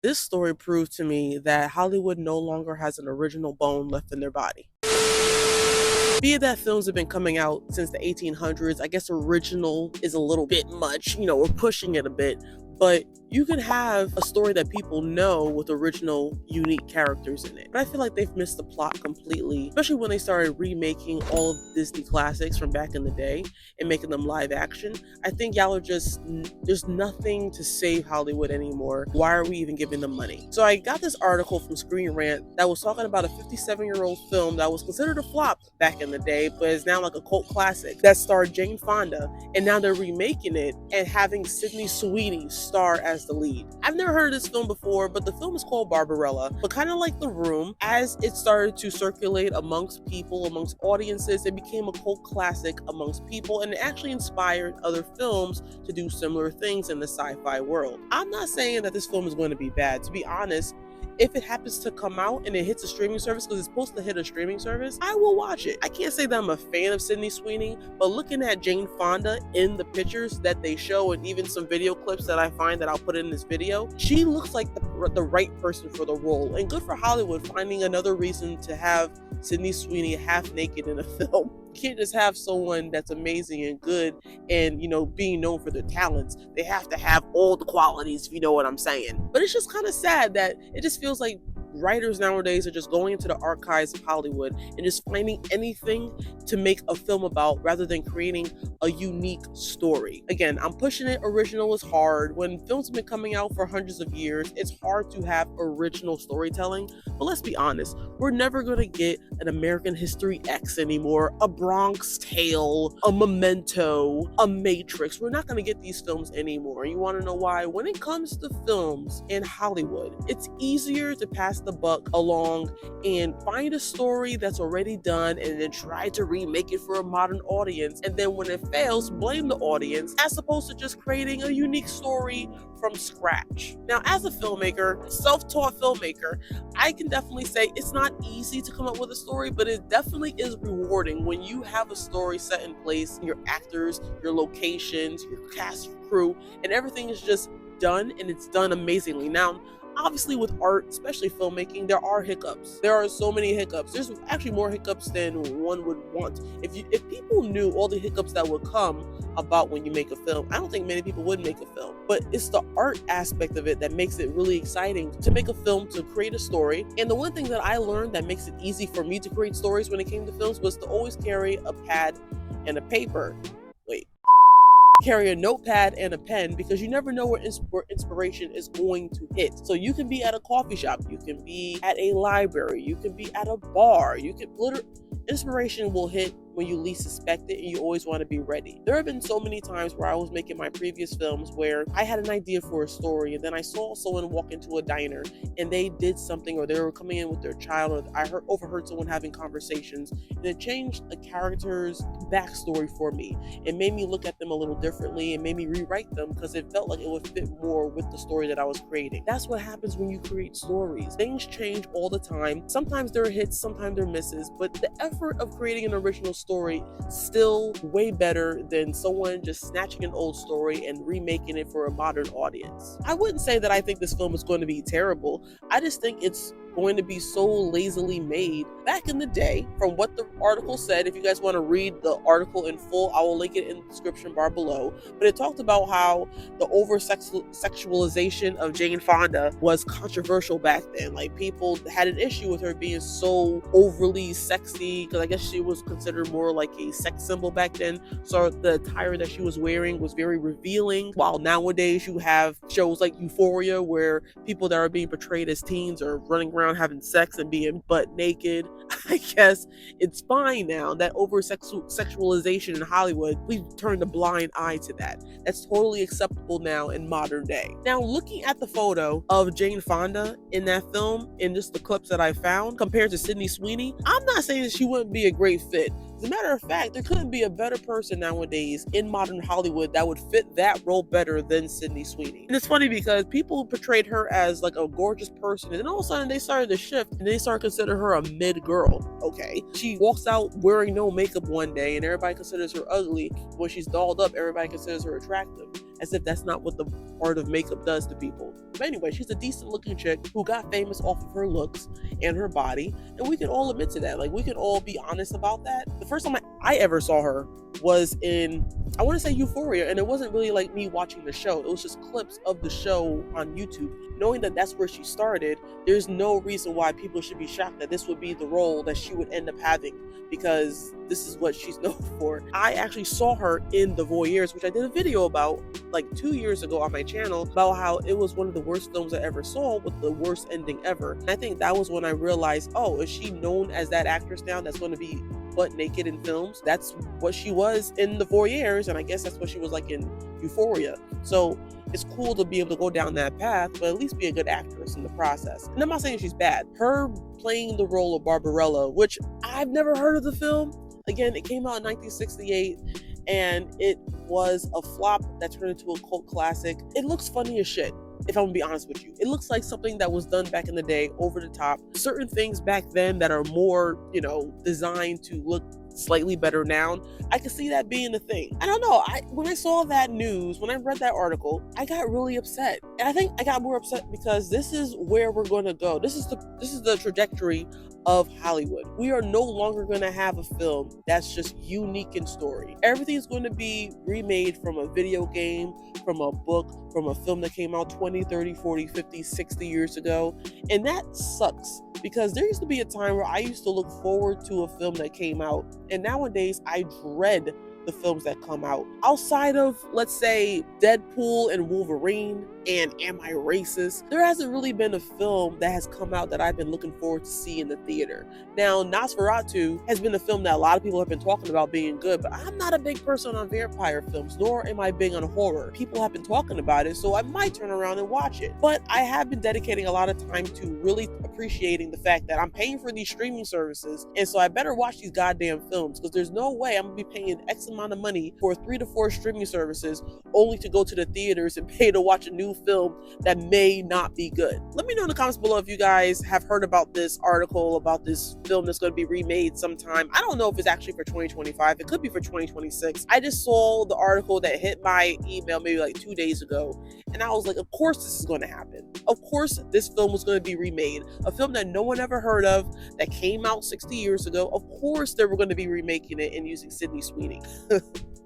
This story proved to me that Hollywood no longer has an original bone left in their body. Be it that films have been coming out since the 1800s, I guess original is a little bit much, we're pushing it a bit, but you can have a story that people know with original, unique characters in it. But I feel like they've missed the plot completely, especially when they started remaking all of Disney classics from back in the day and making them live action. I think y'all are there's nothing to save Hollywood anymore. Why are we even giving them money? So I got this article from Screen Rant that was talking about a 57-year-old film that was considered a flop back in the day, but is now like a cult classic that starred Jane Fonda, and now they're remaking it and having Sydney Sweeney star as the lead. I've never heard of this film before, but the film is called Barbarella. But kind of like The Room, as it started to circulate amongst people, amongst audiences, it became a cult classic amongst people, and it actually inspired other films to do similar things in the sci-fi world. I'm not saying that this film is going to be bad. To be honest, if it happens to come out and it hits a streaming service, because it's supposed to hit a streaming service, I will watch it. I can't say that I'm a fan of Sydney Sweeney, but looking at Jane Fonda in the pictures that they show and even some video clips that I find that I'll put in this video, she looks like the right person for the role. And good for Hollywood finding another reason to have Sydney Sweeney half naked in a film. You can't just have someone that's amazing and good and, being known for their talents. They have to have all the qualities, if you know what I'm saying. But it's just kind of sad that it just feels like writers nowadays are just going into the archives of Hollywood and just finding anything to make a film about rather than creating a unique story. Again, I'm pushing it. Original is hard. When films have been coming out for hundreds of years, it's hard to have original storytelling. But let's be honest, we're never going to get an American History X anymore, a Bronx Tale, a Memento, a Matrix. We're not going to get these films anymore. You want to know why? When it comes to films in Hollywood, it's easier to pass the buck along and find a story that's already done and then try to remake it for a modern audience, and then when it fails, blame the audience, as opposed to just creating a unique story from scratch. Now, as a filmmaker, self-taught filmmaker, I can definitely say it's not easy to come up with a story, but it definitely is rewarding when you have a story set in place, your actors, your locations, your cast, crew, and everything is just done, and it's done amazingly. Now, obviously with art, especially filmmaking, there are hiccups. There are so many hiccups. There's actually more hiccups than one would want. If people knew all the hiccups that would come about when you make a film, I don't think many people would make a film. But it's the art aspect of it that makes it really exciting to make a film, to create a story. And the one thing that I learned that makes it easy for me to create stories when it came to films was to always carry a pad and a paper. Carry a notepad and a pen, because you never know where inspiration is going to hit. So you can be at a coffee shop, you can be at a library, you can be at a bar, inspiration will hit when you least suspect it, and you always want to be ready. There have been so many times where I was making my previous films where I had an idea for a story, and then I saw someone walk into a diner and they did something, or they were coming in with their child, or I overheard someone having conversations, and it changed a character's backstory for me. It made me look at them a little differently and made me rewrite them because it felt like it would fit more with the story that I was creating. That's what happens when you create stories. Things change all the time. Sometimes there are hits, sometimes there are misses, but the effort of creating an original story still way better than someone just snatching an old story and remaking it for a modern audience. I wouldn't say that I think this film is going to be terrible. I just think it's going to be so lazily made. Back in the day, from what the article said, if you guys want to read the article in full, I will link it in the description bar below, but it talked about how the over-sexualization of Jane Fonda was controversial back then. Like, people had an issue with her being so overly sexy, because I guess she was considered more like a sex symbol back then, so the attire that she was wearing was very revealing, while nowadays you have shows like Euphoria where people that are being portrayed as teens are running around having sex and being butt naked. I guess it's fine now that over sexualization in Hollywood, we've turned a blind eye to that. That's totally acceptable now in modern day. Now, looking at the photo of Jane Fonda in that film, in just the clips that I found, compared to Sydney Sweeney, I'm not saying that she wouldn't be a great fit. As a matter of fact, there couldn't be a better person nowadays in modern Hollywood that would fit that role better than Sydney Sweeney. And it's funny because people portrayed her as like a gorgeous person, and then all of a sudden they started to shift and they started considering her a mid-girl. Okay, she walks out wearing no makeup one day and everybody considers her ugly. When she's dolled up, everybody considers her attractive. as if that's not what the art of makeup does to people. But anyway, she's a decent looking chick who got famous off of her looks and her body, and we can all admit to that. Like, we can all be honest about that. The first time I ever saw her was in, I want to say, Euphoria, and it wasn't really like me watching the show. It was just clips of the show on YouTube. Knowing that that's where she started, there's no reason why people should be shocked that this would be the role that she would end up having, because this is what she's known for. I actually saw her in The Voyeurs, which I did a video about like 2 years ago on my channel, about how it was one of the worst films I ever saw with the worst ending ever. And I think that was when I realized, oh, is she known as that actress now that's going to be butt naked in films? That's what she was in The Voyeurs, and I guess that's what she was like in Euphoria. So it's cool to be able to go down that path, but at least be a good actress in the process. And I'm not saying she's bad. Her playing the role of Barbarella, which I've never heard of the film. Again, it came out in 1968, and it was a flop that turned into a cult classic. It looks funny as shit, if I'm gonna be honest with you. It looks like something that was done back in the day, over the top. Certain things back then that are more, designed to look slightly better now, I can see that being a thing. I don't know. When I saw that news, when I read that article, I got really upset. And I think I got more upset because this is where we're going to go. This is the trajectory of Hollywood. We are no longer going to have a film that's just unique in story. Everything's going to be remade from a video game, from a book, from a film that came out 20, 30, 40, 50, 60 years ago. And that sucks, because there used to be a time where I used to look forward to a film that came out, and nowadays I dread the films that come out. Outside of, let's say, Deadpool and Wolverine and Am I Racist, there hasn't really been a film that has come out that I've been looking forward to see in the theater. Now, Nosferatu has been a film that a lot of people have been talking about being good, but I'm not a big person on vampire films, nor am I big on horror. People have been talking about it, so I might turn around and watch it. But I have been dedicating a lot of time to really appreciating the fact that I'm paying for these streaming services, and so I better watch these goddamn films, because there's no way I'm gonna be paying X amount of money for 3 to 4 streaming services only to go to the theaters and pay to watch a new film that may not be good. Let me know in the comments below if you guys have heard about this article about this film that's going to be remade sometime. I don't know if it's actually for 2025. It could be for 2026. I just saw the article that hit my email maybe like 2 days ago, and I was like, of course this is going to happen. Of course this film was going to be remade. A film that no one ever heard of, that came out 60 years ago. Of course they were going to be remaking it and using Sydney Sweeney.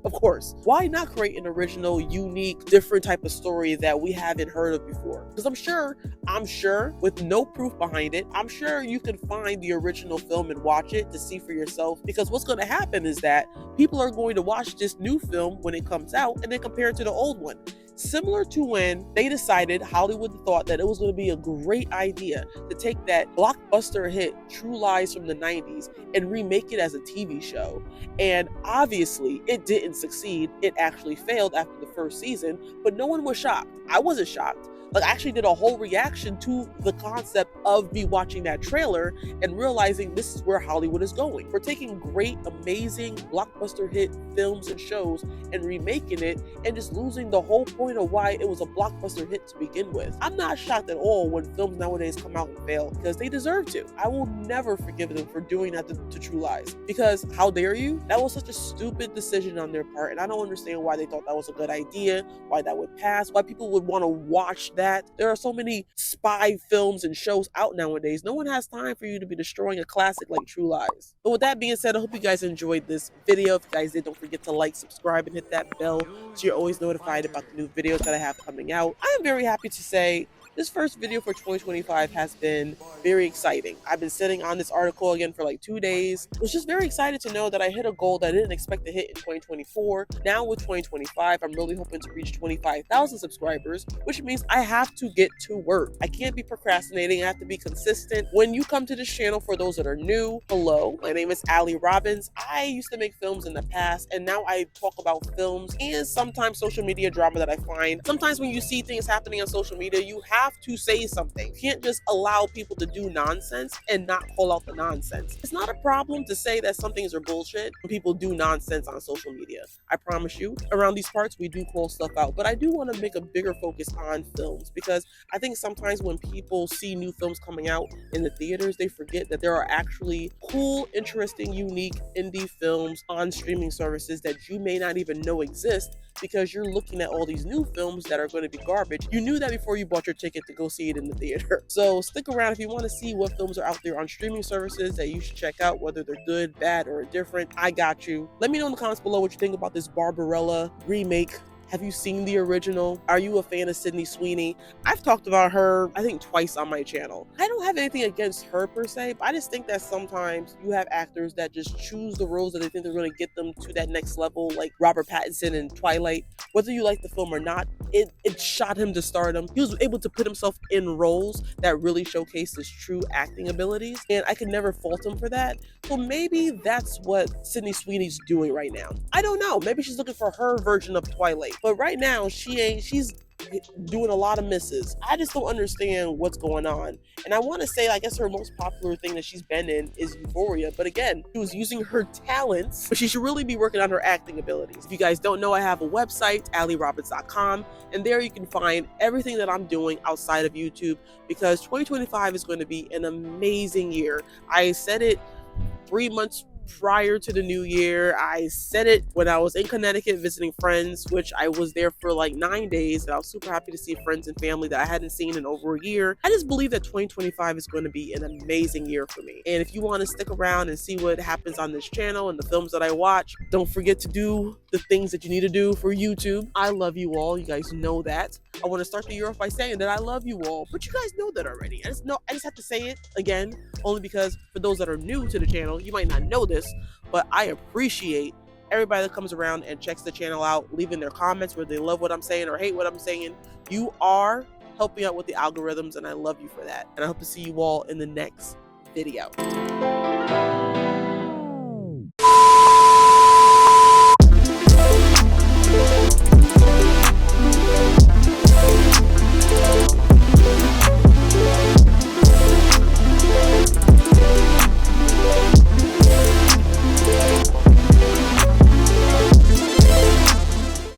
Of course. Why not create an original, unique, different type of story that we haven't heard of before? Because I'm sure, with no proof behind it, I'm sure you can find the original film and watch it to see for yourself. Because what's going to happen is that people are going to watch this new film when it comes out and then compare it to the old one. Similar to when they decided, Hollywood thought that it was going to be a great idea to take that blockbuster hit True Lies from the 90s and remake it as a TV show. And obviously it didn't succeed. It actually failed after the first season, but no one was shocked. I wasn't shocked. Like, I actually did a whole reaction to the concept of me watching that trailer and realizing this is where Hollywood is going. We're taking great, amazing, blockbuster hit films and shows and remaking it and just losing the whole point of why it was a blockbuster hit to begin with. I'm not shocked at all when films nowadays come out and fail, because they deserve to. I will never forgive them for doing that to True Lies, because how dare you? That was such a stupid decision on their part, and I don't understand why they thought that was a good idea, why that would pass, why people would want to watch that. There are so many spy films and shows out nowadays. No one has time for you to be destroying a classic like True Lies. But with that being said, I hope you guys enjoyed this video. If you guys did, don't forget to like, subscribe, and hit that bell so you're always notified about the new videos that I have coming out. I am very happy to say this first video for 2025 has been very exciting. I've been sitting on this article again for like 2 days. I was just very excited to know that I hit a goal that I didn't expect to hit in 2024. Now with 2025, I'm really hoping to reach 25,000 subscribers, which means I have to get to work. I can't be procrastinating. I have to be consistent. When you come to this channel, for those that are new, hello, my name is Ali Robbins. I used to make films in the past, and now I talk about films and sometimes social media drama that I find. Sometimes when you see things happening on social media, you have to say something. You can't just allow people to do nonsense and not call out the nonsense. It's not a problem to say that some things are bullshit when people do nonsense on social media. I promise you, around these parts, we do call stuff out. But I do want to make a bigger focus on films, because I think sometimes when people see new films coming out in the theaters, they forget that there are actually cool, interesting, unique indie films on streaming services that you may not even know exist because you're looking at all these new films that are going to be garbage. You knew that before you bought your ticket to go see it in the theater. So stick around if you want to see what films are out there on streaming services that you should check out, whether they're good, bad, or indifferent. I got you. Let me know in the comments below what you think about this Barbarella remake. Have you seen the original? Are you a fan of Sydney Sweeney? I've talked about her, I think, twice on my channel. I don't have anything against her per se, but I just think that sometimes you have actors that just choose the roles that they think they're going to get them to that next level, like Robert Pattinson in Twilight. Whether you like the film or not, it shot him to stardom. He was able to put himself in roles that really showcased his true acting abilities, and I could never fault him for that. So maybe that's what Sydney Sweeney's doing right now. I don't know. Maybe she's looking for her version of Twilight. But right now, she's doing a lot of misses. I just don't understand what's going on. And I want to say, I guess her most popular thing that she's been in is Euphoria. But again, she was using her talents, but she should really be working on her acting abilities. If you guys don't know, I have a website, allieroberts.com, and there you can find everything that I'm doing outside of YouTube, because 2025 is going to be an amazing year. I said it 3 months prior to the new year. I said it when I was in Connecticut visiting friends, which I was there for like 9 days, and I was super happy to see friends and family that I hadn't seen in over a year. I just believe that 2025 is going to be an amazing year for me. And if you want to stick around and see what happens on this channel and the films that I watch, don't forget to do the things that you need to do for YouTube. I love you all. You guys know that. I want to start the year off by saying that I love you all, but you guys know that already. I just have to say it again, only because for those that are new to the channel, you might not know this, but I appreciate everybody that comes around and checks the channel out, leaving their comments where they love what I'm saying or hate what I'm saying. You are helping out with the algorithms, and I love you for that. And I hope to see you all in the next video.